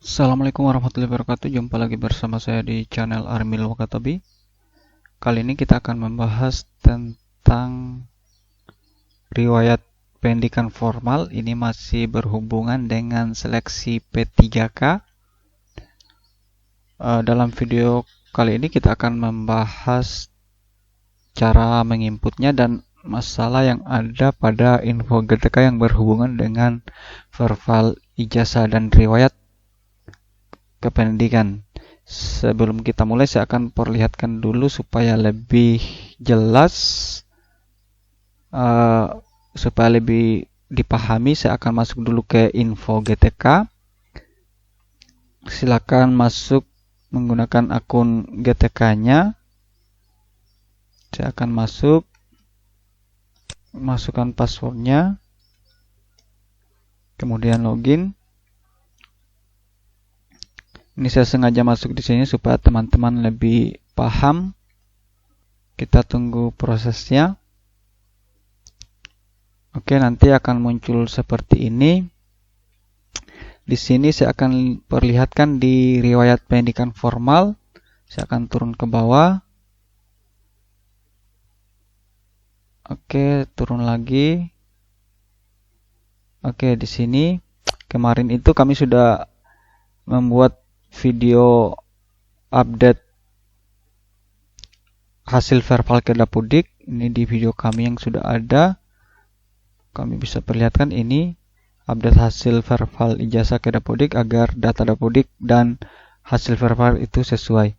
Assalamualaikum warahmatullahi wabarakatuh. Jumpa lagi bersama saya di channel Armil Wakatobi. Kali ini kita akan membahas tentang riwayat pendidikan formal. Ini masih berhubungan dengan seleksi P3K. Dalam video kali ini kita akan membahas cara menginputnya dan masalah yang ada pada info GTK yang berhubungan dengan verbal ijazah dan riwayat kependidikan. Sebelum kita mulai, saya akan perlihatkan dulu supaya lebih jelas, supaya lebih dipahami. Saya akan masuk dulu ke info GTK. Silakan masuk menggunakan akun GTK-nya. Saya akan masukkan passwordnya, kemudian login. Ini saya sengaja masuk di sini supaya teman-teman lebih paham. Kita tunggu prosesnya. Oke, nanti akan muncul seperti ini. Di sini saya akan perlihatkan di riwayat pendidikan formal. Saya akan turun ke bawah. Oke, turun lagi. Oke, di sini kemarin itu kami sudah membuat video update hasil verbal Kedapudik. Ini di video kami yang sudah ada. Kami bisa perlihatkan ini update hasil verbal ijazah Kedapudik agar data Dapudik dan hasil verbal itu sesuai.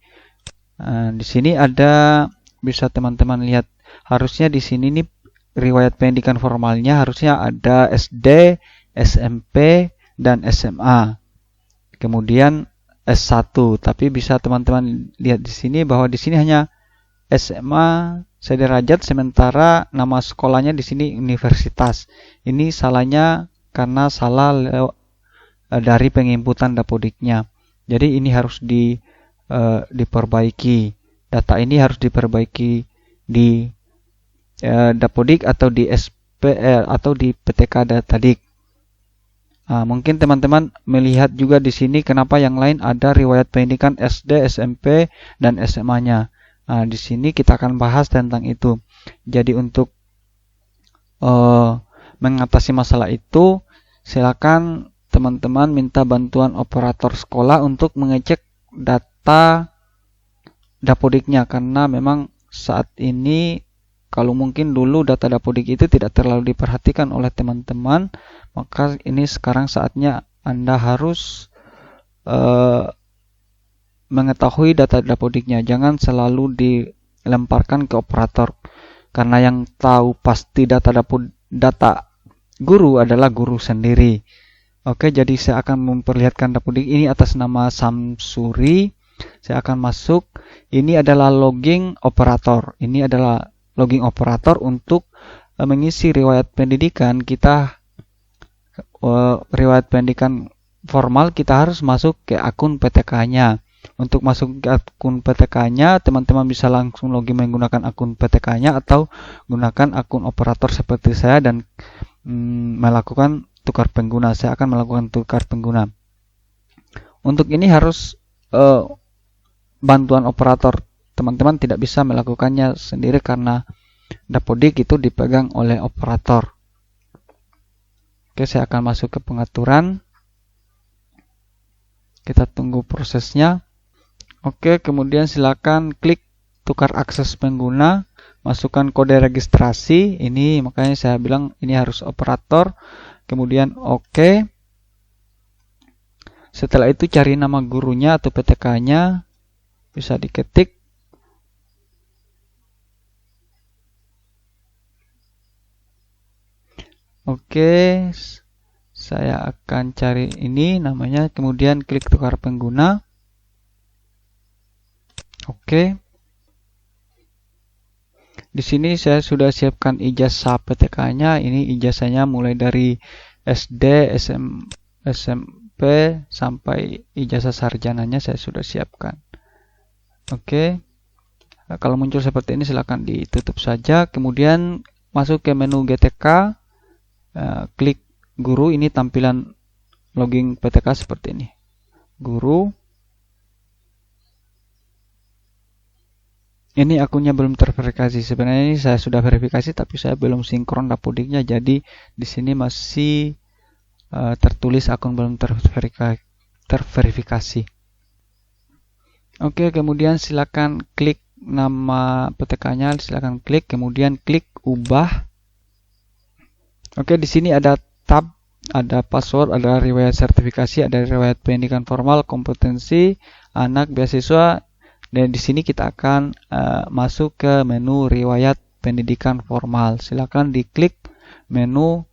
Di sini ada, bisa teman-teman lihat, harusnya di sini nih riwayat pendidikan formalnya harusnya ada SD, SMP, dan SMA. Kemudian S1, tapi bisa teman-teman lihat di sini bahwa di sini hanya SMA sederajat, sementara nama sekolahnya di sini universitas. Ini salahnya karena salah dari penginputan Dapodiknya. Jadi ini harus diperbaiki. Data ini harus diperbaiki di Dapodik atau di SPL atau di PTK Datadik. Mungkin teman-teman melihat juga di sini kenapa yang lain ada riwayat pendidikan SD, SMP, dan SMA-nya. Di sini kita akan bahas tentang itu. Jadi untuk mengatasi masalah itu, silakan teman-teman minta bantuan operator sekolah untuk mengecek data Dapodiknya, karena memang saat ini, kalau mungkin dulu data Dapodik itu tidak terlalu diperhatikan oleh teman-teman, maka ini sekarang saatnya Anda harus mengetahui data Dapodiknya. Jangan selalu dilemparkan ke operator, karena yang tahu pasti data guru adalah guru sendiri. Oke, jadi saya akan memperlihatkan Dapodik ini atas nama Samsuri. Saya akan masuk. Ini adalah logging operator. Ini adalah logging operator untuk mengisi riwayat pendidikan kita. Riwayat pendidikan formal kita harus masuk ke akun PTK-nya. Untuk masuk ke akun PTK-nya, teman-teman bisa langsung login menggunakan akun PTK-nya atau gunakan akun operator seperti saya dan melakukan tukar pengguna. Saya akan melakukan tukar pengguna. Untuk ini harus bantuan operator. Teman-teman tidak bisa melakukannya sendiri karena Dapodik itu dipegang oleh operator. Oke, saya akan masuk ke pengaturan. Kita tunggu prosesnya. Oke, kemudian silakan klik tukar akses pengguna, masukkan kode registrasi. Ini makanya saya bilang ini harus operator. Kemudian oke. Setelah itu cari nama gurunya atau PTK-nya, bisa diketik. Oke, saya akan cari ini namanya, kemudian klik tukar pengguna. Oke. Di sini saya sudah siapkan ijazah PTK-nya. Ini ijazahnya mulai dari SD, SMP sampai ijazah sarjananya saya sudah siapkan. Oke. Kalau muncul seperti ini silakan ditutup saja. Kemudian masuk ke menu GTK. Klik guru, ini tampilan login PTK seperti ini. guru. Ini akunnya belum terverifikasi. Sebenarnya ini saya sudah verifikasi, tapi saya belum sinkron Dapodiknya. Jadi di sini masih tertulis akun belum terverifikasi. Oke, kemudian silakan klik nama PTK-nya, silakan klik, kemudian klik ubah. Oke, di sini ada tab, ada password, ada riwayat sertifikasi, ada riwayat pendidikan formal, kompetensi, anak, beasiswa. Dan di sini kita akan masuk ke menu riwayat pendidikan formal. Silakan diklik menu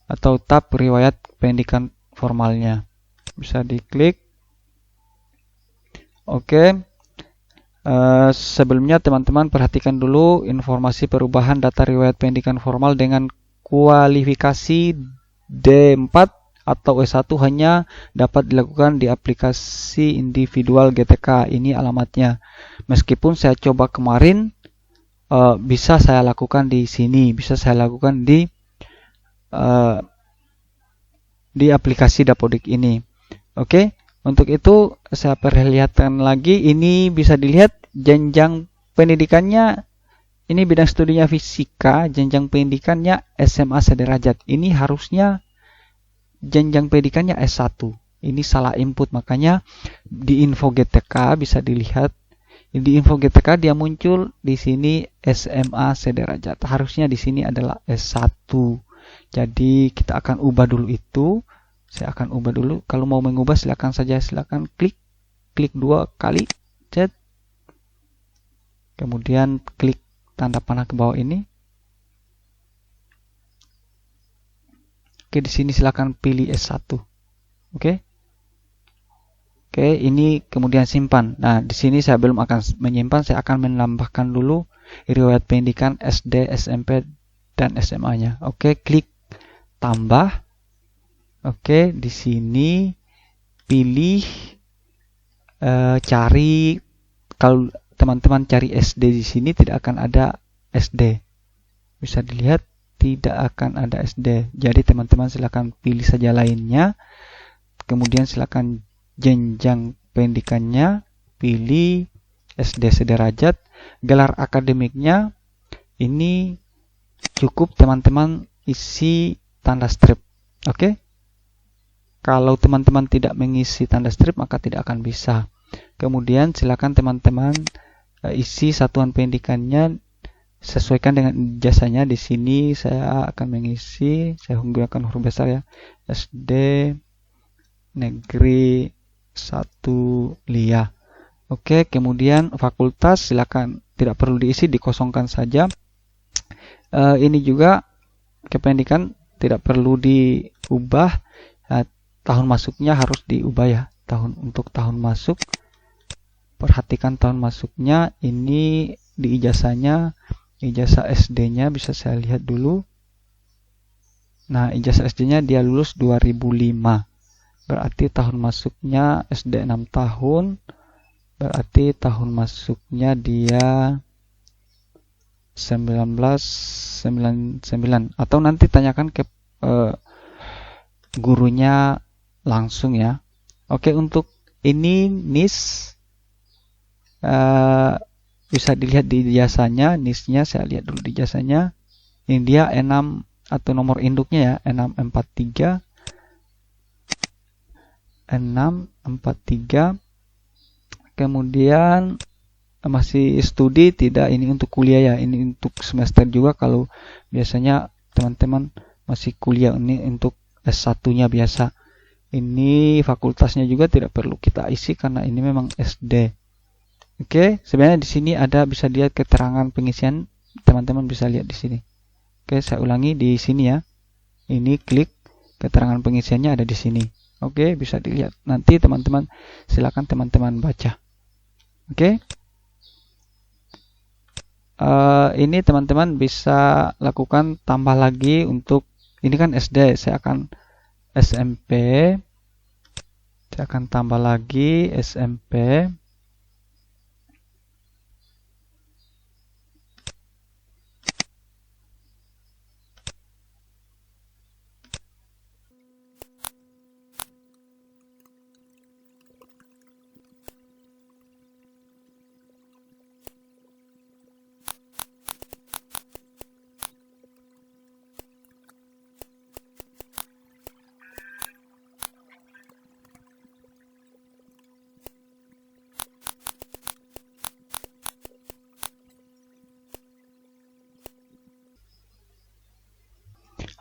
atau tab riwayat pendidikan formalnya. Bisa diklik. Oke. Sebelumnya teman-teman perhatikan dulu informasi perubahan data riwayat pendidikan formal dengan kualifikasi D4 atau S1 hanya dapat dilakukan di aplikasi individual GTK. Ini alamatnya. Meskipun saya coba kemarin, bisa saya lakukan di sini, bisa saya lakukan di aplikasi Dapodik ini. Oke, untuk itu saya perlihatkan lagi. Ini bisa dilihat jenjang pendidikannya. Ini bidang studinya fisika, jenjang pendidikannya SMA sederajat. Ini harusnya jenjang pendidikannya S1. Ini salah input, makanya di info GTK bisa dilihat. Di info GTK dia muncul di sini SMA sederajat. Harusnya di sini adalah S1. Jadi kita akan ubah dulu itu. Saya akan ubah dulu. Kalau mau mengubah silakan saja, silakan klik 2 kali, cet. Kemudian klik tanda panah ke bawah ini. Oke, di sini silakan pilih S1. Oke. Oke, ini kemudian simpan. Nah, di sini saya belum akan menyimpan, saya akan menambahkan dulu riwayat pendidikan SD, SMP, dan SMA-nya. Oke, klik tambah. Oke, di sini pilih cari. Kalau teman-teman cari SD di sini tidak akan ada SD. Bisa dilihat tidak akan ada SD. Jadi teman-teman silakan pilih saja lainnya. Kemudian silakan jenjang pendidikannya, pilih SD sederajat. Gelar akademiknya ini cukup teman-teman isi tanda strip. Oke. Kalau teman-teman tidak mengisi tanda strip maka tidak akan bisa. Kemudian silakan teman-teman isi satuan pendidikannya, sesuaikan dengan ijazahnya. Di sini saya akan mengisi, saya menggunakan huruf besar ya, SD Negeri 1 Lia. Oke, kemudian fakultas silakan tidak perlu diisi, dikosongkan saja. Ini juga kependidikan tidak perlu diubah. Tahun masuknya harus diubah ya. Untuk tahun masuk, perhatikan tahun masuknya. Ini di ijazahnya, ijazah SD-nya bisa saya lihat dulu. Nah, ijazah SD-nya dia lulus 2005. Berarti tahun masuknya SD 6 tahun. Berarti tahun masuknya dia 1999. Atau nanti tanyakan ke gurunya langsung ya. Oke, untuk ini NIS bisa dilihat di ijazahnya. NIS-nya saya lihat dulu di ijazahnya. Ini dia E6 atau nomor induknya ya, E643. Kemudian masih studi, tidak, ini untuk kuliah ya, ini untuk semester juga. Kalau biasanya teman-teman masih kuliah, ini untuk S1-nya biasa. Ini fakultasnya juga tidak perlu kita isi karena ini memang SD. Oke, sebenarnya di sini ada, bisa lihat keterangan pengisian, teman-teman bisa lihat di sini. Oke, saya ulangi di sini ya. Ini klik keterangan pengisiannya ada di sini. Oke, bisa dilihat. Nanti teman-teman silakan teman-teman baca. Oke. Ini teman-teman bisa lakukan tambah lagi untuk ini kan SD, saya akan SMP. Saya akan tambah lagi SMP.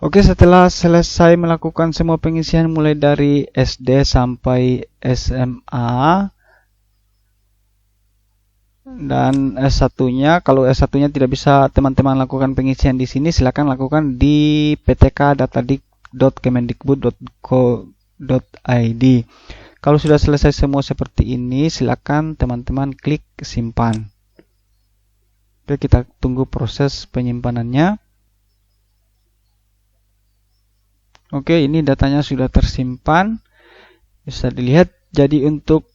Oke, setelah selesai melakukan semua pengisian mulai dari SD sampai SMA dan S1-nya, kalau S1-nya tidak bisa teman-teman lakukan pengisian di sini, silakan lakukan di ptk.kemendikbud.co.id. Kalau sudah selesai semua seperti ini, silakan teman-teman klik simpan. Oke, kita tunggu proses penyimpanannya. Oke, ini datanya sudah tersimpan. Bisa dilihat. Jadi untuk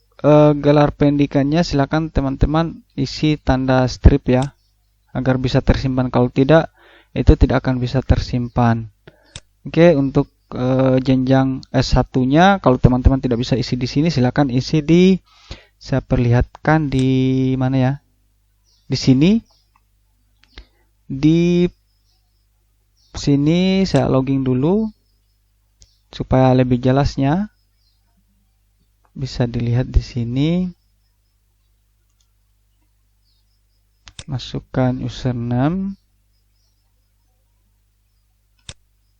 gelar pendidikannya silakan teman-teman isi tanda strip ya, agar bisa tersimpan. Kalau tidak, itu tidak akan bisa tersimpan. Oke, untuk jenjang S1-nya, kalau teman-teman tidak bisa isi di sini, silakan isi di, saya perlihatkan di mana ya? Di sini. Di sini saya logging dulu supaya lebih jelasnya. Bisa dilihat di sini. Masukkan username,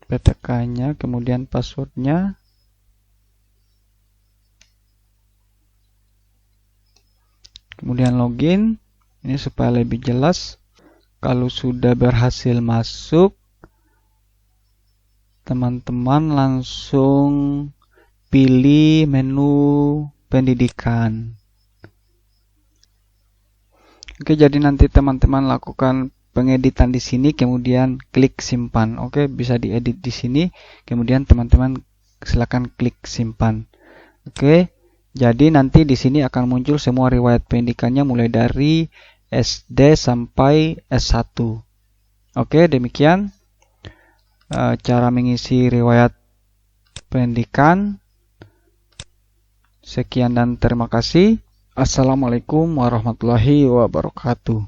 PTK-nya, kemudian passwordnya. Kemudian login. Ini supaya lebih jelas. Kalau sudah berhasil masuk, teman-teman langsung pilih menu pendidikan. Oke, jadi nanti teman-teman lakukan pengeditan di sini, kemudian klik simpan. Oke, bisa diedit di sini, kemudian teman-teman silakan klik simpan. Oke, jadi nanti di sini akan muncul semua riwayat pendidikannya mulai dari SD sampai S1. Oke, demikian cara mengisi riwayat pendidikan. Sekian dan terima kasih. Assalamualaikum warahmatullahi wabarakatuh.